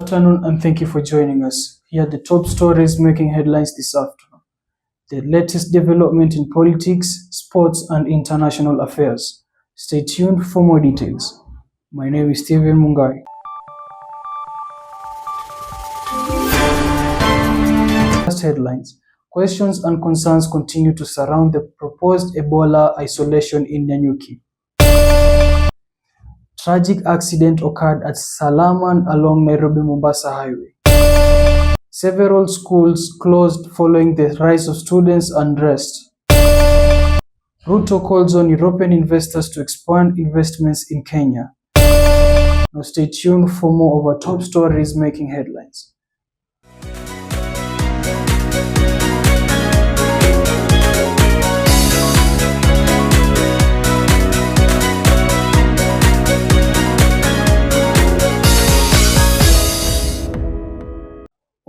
Good afternoon and thank you for joining us. Here are the top stories making headlines this afternoon. The latest development in politics, sports, and international affairs. Stay tuned for more details. My name is Steven Mungai. First headlines. Questions and concerns continue to surround the proposed Ebola isolation in Nanyuki. Tragic accident occurred at Salaman along Nairobi-Mombasa highway. Several schools closed following the rise of students' unrest. Ruto calls on European investors to expand investments in Kenya. Now stay tuned for more of our top stories making headlines.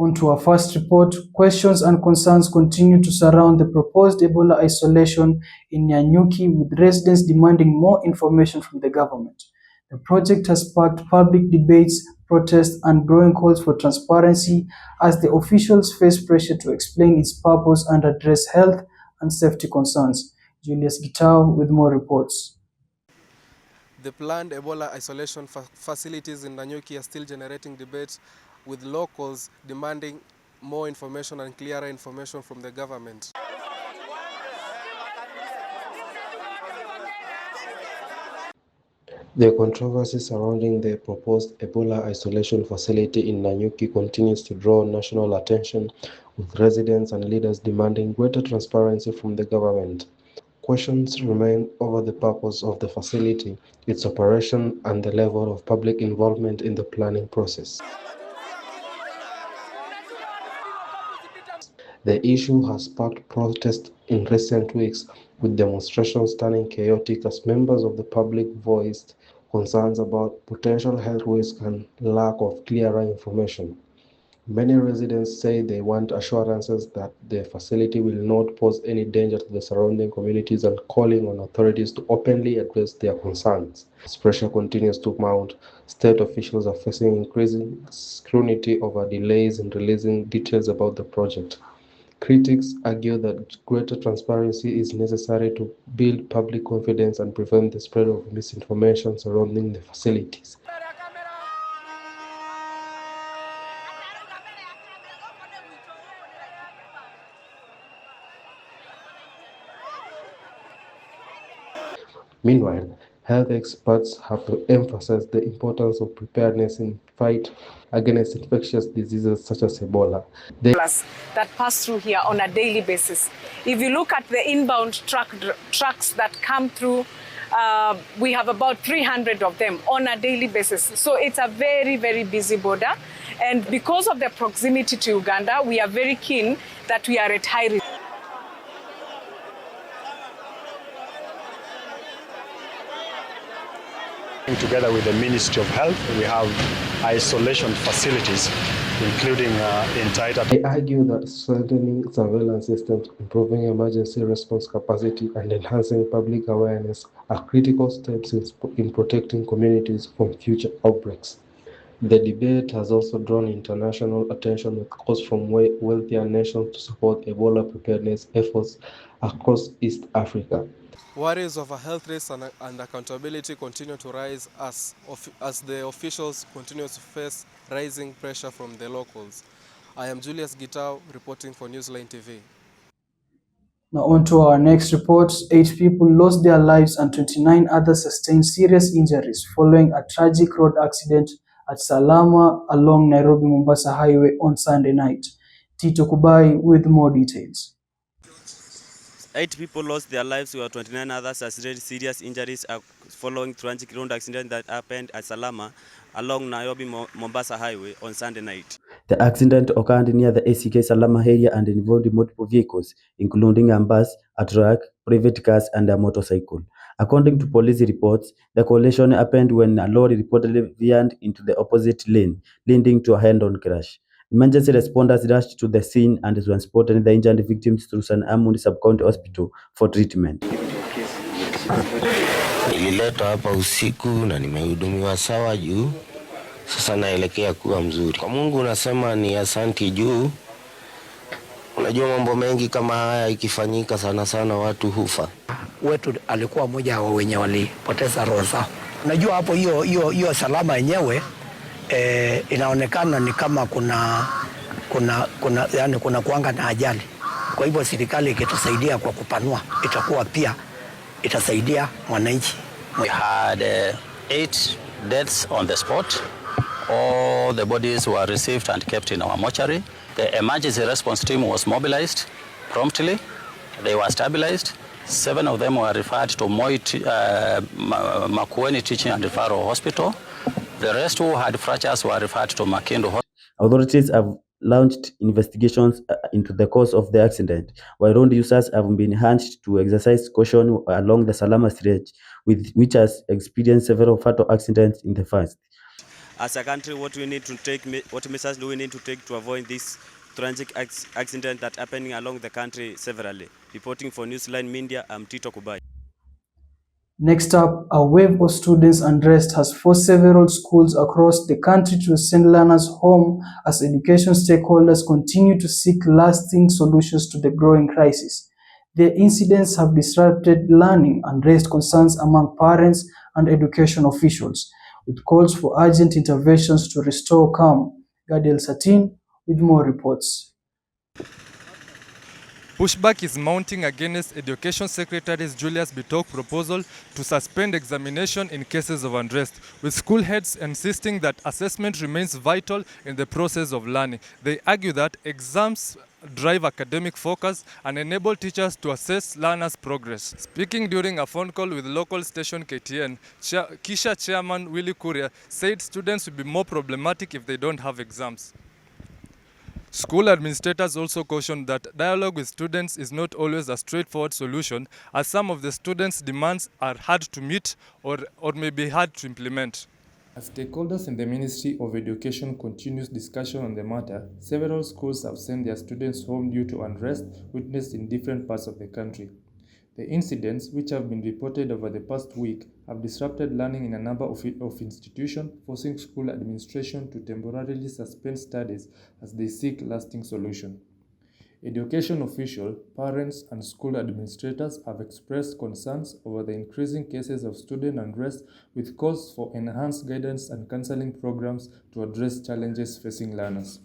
On to our first report. Questions and concerns continue to surround the proposed Ebola isolation in Nanyuki, with residents demanding more information from the government. The project has sparked public debates, protests, and growing calls for transparency as the officials face pressure to explain its purpose and address health and safety concerns. Julius Gitau with more reports. The planned Ebola isolation facilities in Nanyuki are still generating debates, with locals demanding more information and clearer information from the government. The controversy surrounding the proposed Ebola isolation facility in Nanyuki continues to draw national attention, with residents and leaders demanding greater transparency from the government. Questions remain over the purpose of the facility, its operation, and the level of public involvement in the planning process. The issue has sparked protests in recent weeks, with demonstrations turning chaotic as members of the public voiced concerns about potential health risks and lack of clearer information. Many residents say they want assurances that the facility will not pose any danger to the surrounding communities, and calling on authorities to openly address their concerns. As pressure continues to mount, state officials are facing increasing scrutiny over delays in releasing details about the project. Critics argue that greater transparency is necessary to build public confidence and prevent the spread of misinformation surrounding the facilities. Meanwhile, health experts have emphasized the importance of preparedness in fight against infectious diseases such as Ebola. That pass through here on a daily basis. If you look at the inbound trucks that come through, we have about 300 of them on a daily basis. So it's a very, very busy border. And because of the proximity to Uganda, we are very keen that we are at high risk. Together with the Ministry of Health, we have isolation facilities, including in Thika. They argue that strengthening surveillance systems, improving emergency response capacity, and enhancing public awareness are critical steps in protecting communities from future outbreaks. The debate has also drawn international attention, with calls from wealthier nations to support Ebola preparedness efforts across East Africa. Worries over health risks and accountability continue to rise as the officials continue to face rising pressure from the locals. I am Julius Gitau reporting for Newsline TV. Now on to our next report. 8 people lost their lives and 29 others sustained serious injuries following a tragic road accident at Salama along Nairobi-Mombasa highway on Sunday night. Tito Kubai with more details. 8 people lost their lives, while 29 others sustained serious injuries following tragic road accident that happened at Salama along Nairobi-Mombasa highway on Sunday night. The accident occurred near the ACK Salama area and involved multiple vehicles, including a bus, a truck, private cars, and a motorcycle. According to police reports, the collision happened when a lorry reportedly veered into the opposite lane, leading to a head-on crash. Emergency responders rushed to the scene and transported the injured victims to San Amund Sub-County Hospital for treatment. Nililetwa hapa usiku na nimehudumiwa sawa juu sasa naelekea kuwa mzuri. Kwa Mungu nasema ni asanti juu. Unajua mambo mengi kama haya ikifanyika sana sana watu hufa. Wetu alikuwa mmoja wa wenye walipoteza roho zao. Unajua hapo hiyo salama yenyewe inaonekana ni kama kuna kuanga na ajali. Kwa hivyo serikali ikitusaidia kwa kupanua itakuwa pia itasaidia wananchi. We had 8 deaths on the spot. All the bodies were received and kept in our mortuary. The emergency response team was mobilized promptly. They were stabilized. 7 of them were referred to Makueni Teaching and Referral Hospital. The rest who had fractures were referred to Makindu Hospital. Authorities have launched investigations into the cause of the accident, while road users have been urged to exercise caution along the Salama stretch, which has experienced several fatal accidents in the past. As a country, what measures do we need to take to avoid this tragic accident that happening along the country severally? Reporting for Newsline Media, I'm Tito Kubai. Next up, a wave of students' unrest has forced several schools across the country to send learners home as education stakeholders continue to seek lasting solutions to the growing crisis. The incidents have disrupted learning and raised concerns among parents and education officials, with calls for urgent interventions to restore calm. Gadiel Satin with more reports. Pushback is mounting against Education Secretary Julius Bitok's proposal to suspend examination in cases of unrest, with school heads insisting that assessment remains vital in the process of learning. They argue that exams drive academic focus and enable teachers to assess learners' progress. Speaking during a phone call with local station KTN, Kisha Chairman Willie Kuria said students will be more problematic if they don't have exams. School administrators also cautioned that dialogue with students is not always a straightforward solution, as some of the students' demands are hard to meet or may be hard to implement. As stakeholders in the Ministry of Education continues discussion on the matter, several schools have sent their students home due to unrest witnessed in different parts of the country. The incidents, which have been reported over the past week, have disrupted learning in a number of institutions, forcing school administration to temporarily suspend studies as they seek lasting solutions. Education officials, parents, and school administrators have expressed concerns over the increasing cases of student unrest, with calls for enhanced guidance and counseling programs to address challenges facing learners.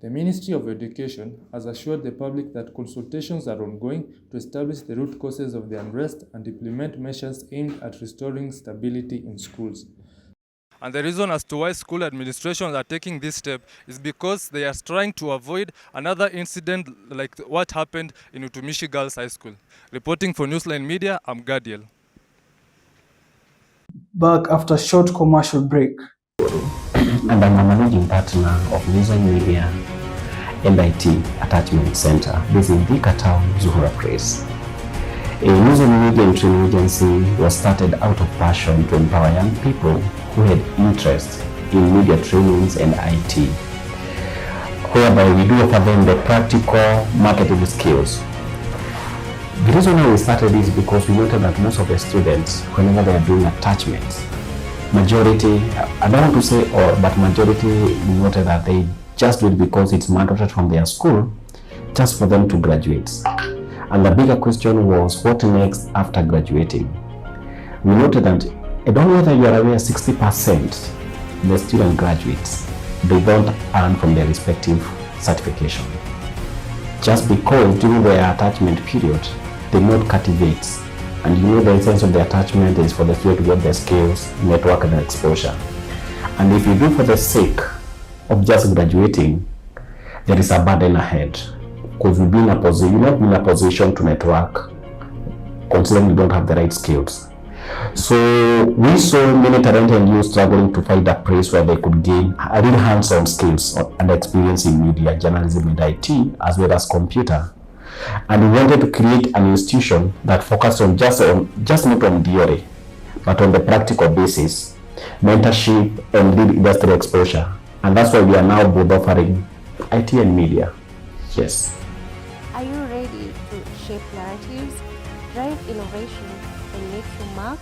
The Ministry of Education has assured the public that consultations are ongoing to establish the root causes of the unrest and implement measures aimed at restoring stability in schools. And the reason as to why school administrations are taking this step is because they are trying to avoid another incident like what happened in Utumishi Girls High School. Reporting for Newsline Media, I'm Gadiel. Back after a short commercial break. And I'm a managing partner of Newsline Media NIT Attachment Center based in Thika town, Zuhura Place. A Newsline Media and Training Agency was started out of passion to empower young people who had interest in media trainings and IT, whereby we do offer them the practical marketing skills. The reason why we started is because we noted that most of the students, whenever they are doing attachments, majority, I don't want to say all, but majority noted that they just do it because it's mandated from their school, just for them to graduate. And the bigger question was, what next after graduating? We noted that, I don't know whether you are aware, 60% the student graduates, they don't earn from their respective certification. Just because during their attachment period, they not cultivate. And you know the essence of the attachment is for the student to get the skills, network, and exposure. And if you do for the sake of just graduating, there is a burden ahead. Because you'll not be in a position to network, considering you don't have the right skills. So we saw many talented youth struggling to find a place where they could gain a real hands-on skills and experience in media, journalism, and IT, as well as computer. And we wanted to create an institution that focused on just not on theory, but on the practical basis, mentorship and real industry exposure. And that's why we are now both offering IT and media. Yes. Are you ready to shape narratives, drive innovation, and make your mark?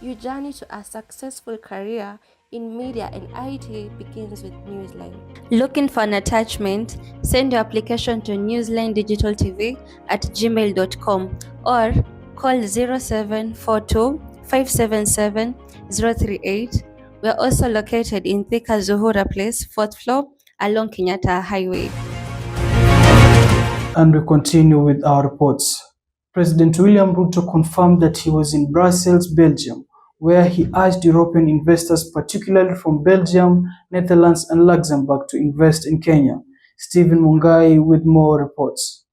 Your journey to a successful career in media and IT begins with Newsline. Looking for an attachment? Send your application to Newsline Digital TV at gmail.com or call 0742 577 038. We are also located in Thika Zuhura Place, 4th floor, along Kenyatta Highway. And we continue with our reports. President William Ruto confirmed that he was in Brussels, Belgium, where he urged European investors, particularly from Belgium, Netherlands, and Luxembourg, to invest in Kenya. Stephen Mungai with more reports.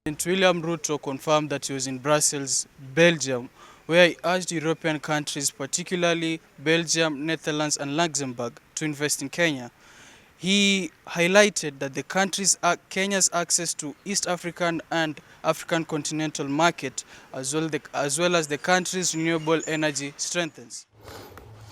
President William Ruto confirmed that he was in Brussels, Belgium, where he urged European countries, particularly Belgium, Netherlands, and Luxembourg, to invest in Kenya. He highlighted that Kenya's access to East African and African continental market, as well as the country's renewable energy, strengthens.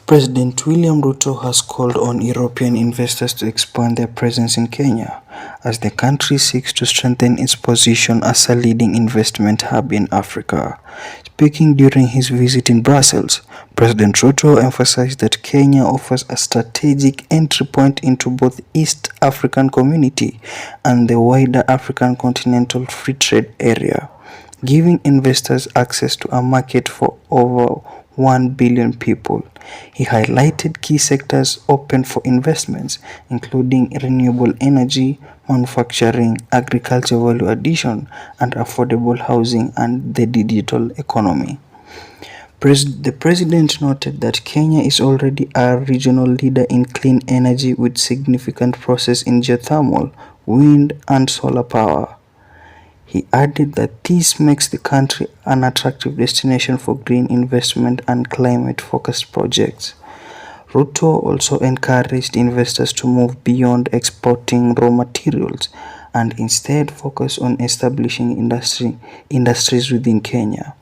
President William Ruto has called on European investors to expand their presence in Kenya as the country seeks to strengthen its position as a leading investment hub in Africa. Speaking during his visit in Brussels, President Ruto emphasized that Kenya offers a strategic entry point into both East African Community and the wider African continental free trade area, giving investors access to a market for over 1 billion people. He highlighted key sectors open for investments, including renewable energy, manufacturing, agriculture value addition, and affordable housing and the digital economy. The president noted that Kenya is already a regional leader in clean energy with significant process in geothermal, wind, and solar power. He added that this makes the country an attractive destination for green investment and climate-focused projects. Ruto also encouraged investors to move beyond exporting raw materials and instead focus on establishing industries within Kenya.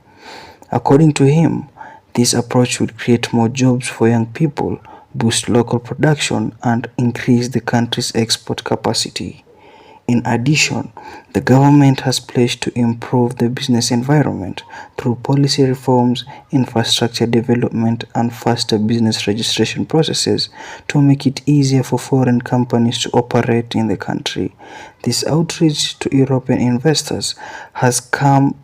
According to him, this approach would create more jobs for young people, boost local production, and increase the country's export capacity. In addition, the government has pledged to improve the business environment through policy reforms, infrastructure development, and faster business registration processes to make it easier for foreign companies to operate in the country. This outreach to European investors comes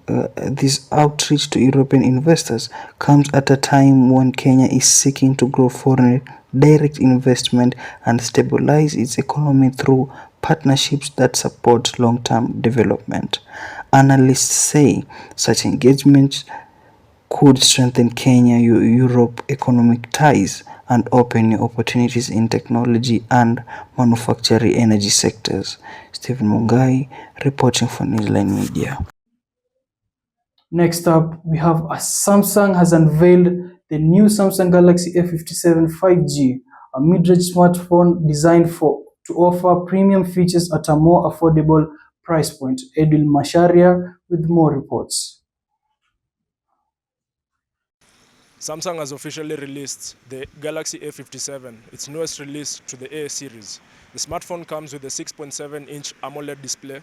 at a time when Kenya is seeking to grow foreign direct investment and stabilize its economy through partnerships that support long-term development. Analysts say such engagements could strengthen Kenya-Europe economic ties and open new opportunities in technology and manufacturing energy sectors. Stephen Mungai reporting for Newsline Media. Next up, we have Samsung has unveiled the new Samsung Galaxy A57 5G, a mid-range smartphone designed to offer premium features at a more affordable price point. Edwin Masharia with more reports. Samsung has officially released the Galaxy A57, its newest release to the A series. The smartphone comes with a 6.7-inch AMOLED display,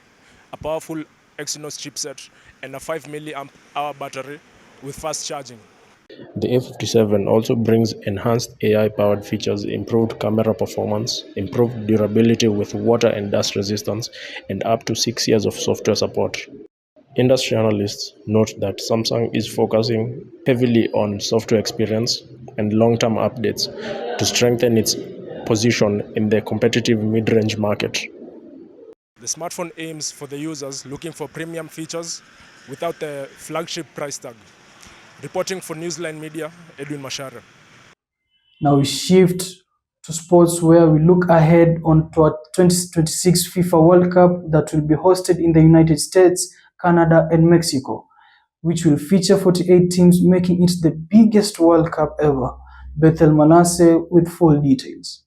a powerful Exynos chipset, and a 5 mAh battery with fast charging. The A57 also brings enhanced AI-powered features, improved camera performance, improved durability with water and dust resistance, and up to 6 years of software support. Industry analysts note that Samsung is focusing heavily on software experience and long-term updates to strengthen its position in the competitive mid-range market. The smartphone aims for the users looking for premium features without the flagship price tag. Reporting for Newsline Media, Edwin Mashara. Now we shift to sports where we look ahead onto our 2026 FIFA World Cup that will be hosted in the United States, Canada, and Mexico, which will feature 48 teams, making it the biggest World Cup ever. Bethel Manasseh with full details.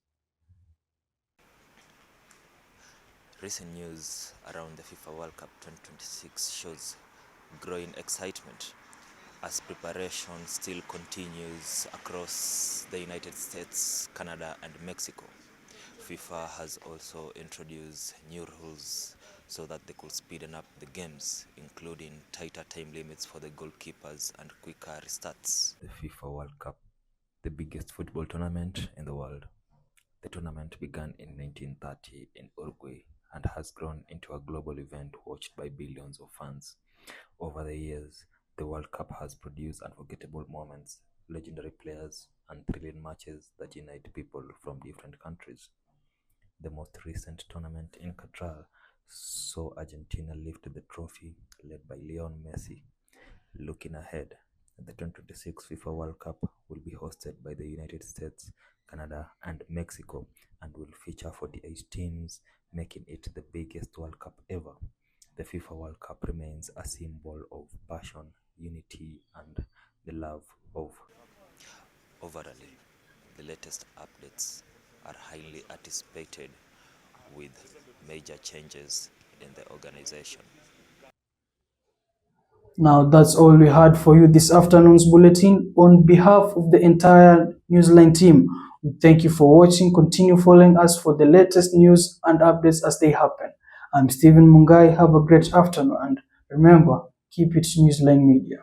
Recent news around the FIFA World Cup 2026 shows growing excitement as preparation still continues across the United States, Canada, and Mexico. FIFA has also introduced new rules so that they could speeden up the games, including tighter time limits for the goalkeepers and quicker restarts. The FIFA World Cup the biggest football tournament in the world. The tournament began in 1930 in Uruguay and has grown into a global event watched by billions of fans. Over the years, the World Cup has produced unforgettable moments, legendary players, and thrilling matches that unite people from different countries. The most recent tournament in Qatar saw Argentina lift the trophy, led by Lionel Messi. Looking ahead, the 2026 FIFA World Cup will be hosted by the United States, Canada, and Mexico, and will feature 48 teams, making it the biggest World Cup ever. The FIFA World Cup remains a symbol of passion, unity, and the love of. Overall, the latest updates are highly anticipated with major changes in the organization. Now that's all we had for you this afternoon's bulletin. On behalf of the entire Newsline team, we thank you for watching. Continue following us for the latest news and updates as they happen. I'm Stephen Mungai. Have a great afternoon, and remember, keep it Newsline Media.